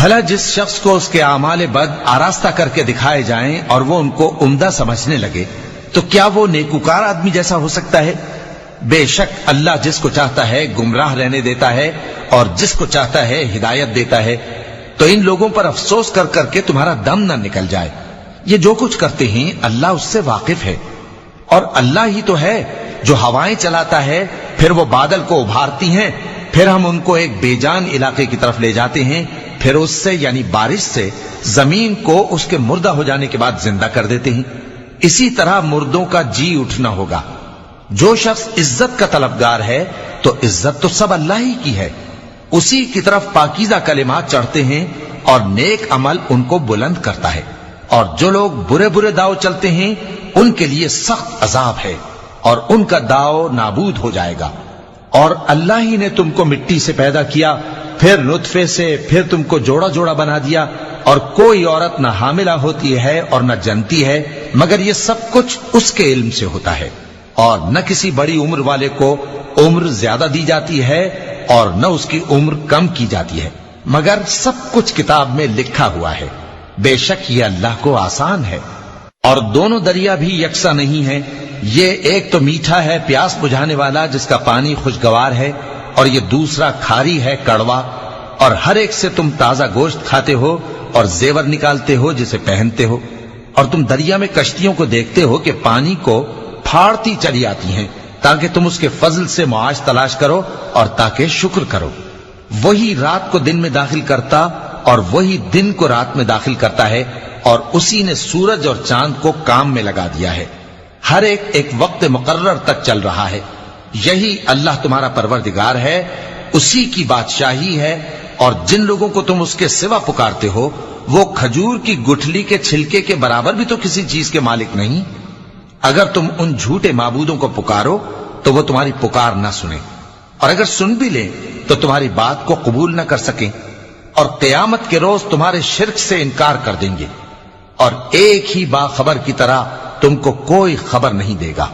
بھلا جس شخص کو اس کے اعمال بد آراستہ کر کے دکھائے جائیں اور وہ ان کو عمدہ سمجھنے لگے تو کیا وہ نیکوکار آدمی جیسا ہو سکتا ہے؟ بے شک اللہ جس کو چاہتا ہے گمراہ رہنے دیتا ہے اور جس کو چاہتا ہے ہدایت دیتا ہے. تو ان لوگوں پر افسوس کر کر کے تمہارا دم نہ نکل جائے. یہ جو کچھ کرتے ہیں اللہ اس سے واقف ہے. اور اللہ ہی تو ہے جو ہوائیں چلاتا ہے، پھر وہ بادل کو ابھارتی ہیں، پھر ہم ان کو ایک بے جان علاقے کی طرف لے جاتے ہیں، پھر اس سے یعنی بارش سے زمین کو اس کے مردہ ہو جانے کے بعد زندہ کر دیتے ہیں. اسی طرح مردوں کا جی اٹھنا ہوگا. جو شخص عزت کا طلبگار ہے تو عزت تو سب اللہ ہی کی ہے. اسی کی طرف پاکیزہ کلمات چڑھتے ہیں اور نیک عمل ان کو بلند کرتا ہے. اور جو لوگ برے برے داؤ چلتے ہیں ان کے لیے سخت عذاب ہے اور ان کا داؤ نابود ہو جائے گا. اور اللہ ہی نے تم کو مٹی سے پیدا کیا، پھر نطفے سے، پھر تم کو جوڑا جوڑا بنا دیا. اور کوئی عورت نہ حاملہ ہوتی ہے اور نہ جنتی ہے مگر یہ سب کچھ اس کے علم سے ہوتا ہے. اور نہ کسی بڑی عمر والے کو عمر زیادہ دی جاتی ہے اور نہ اس کی عمر کم کی جاتی ہے، مگر سب کچھ کتاب میں لکھا ہوا ہے. بے شک یہ اللہ کو آسان ہے. اور دونوں دریا بھی یکساں نہیں ہیں. یہ ایک تو میٹھا ہے پیاس بجھانے والا جس کا پانی خوشگوار ہے، اور یہ دوسرا کھاری ہے کڑوا. اور ہر ایک سے تم تازہ گوشت کھاتے ہو اور زیور نکالتے ہو جسے پہنتے ہو. اور تم دریا میں کشتیوں کو دیکھتے ہو کہ پانی کو پھاڑتی چلی آتی ہیں تاکہ تم اس کے فضل سے معاش تلاش کرو اور تاکہ شکر کرو. وہی رات کو دن میں داخل کرتا اور وہی دن کو رات میں داخل کرتا ہے، اور اسی نے سورج اور چاند کو کام میں لگا دیا ہے. ہر ایک ایک وقت مقرر تک چل رہا ہے. یہی اللہ تمہارا پروردگار ہے، اسی کی بادشاہی ہے. اور جن لوگوں کو تم اس کے سوا پکارتے ہو وہ کھجور کی گٹھلی کے چھلکے کے برابر بھی تو کسی چیز کے مالک نہیں. اگر تم ان جھوٹے معبودوں کو پکارو تو وہ تمہاری پکار نہ سنیں، اور اگر سن بھی لیں تو تمہاری بات کو قبول نہ کر سکیں. اور قیامت کے روز تمہارے شرک سے انکار کر دیں گے، اور ایک ہی باخبر کی طرح تم کو کوئی خبر نہیں دے گا.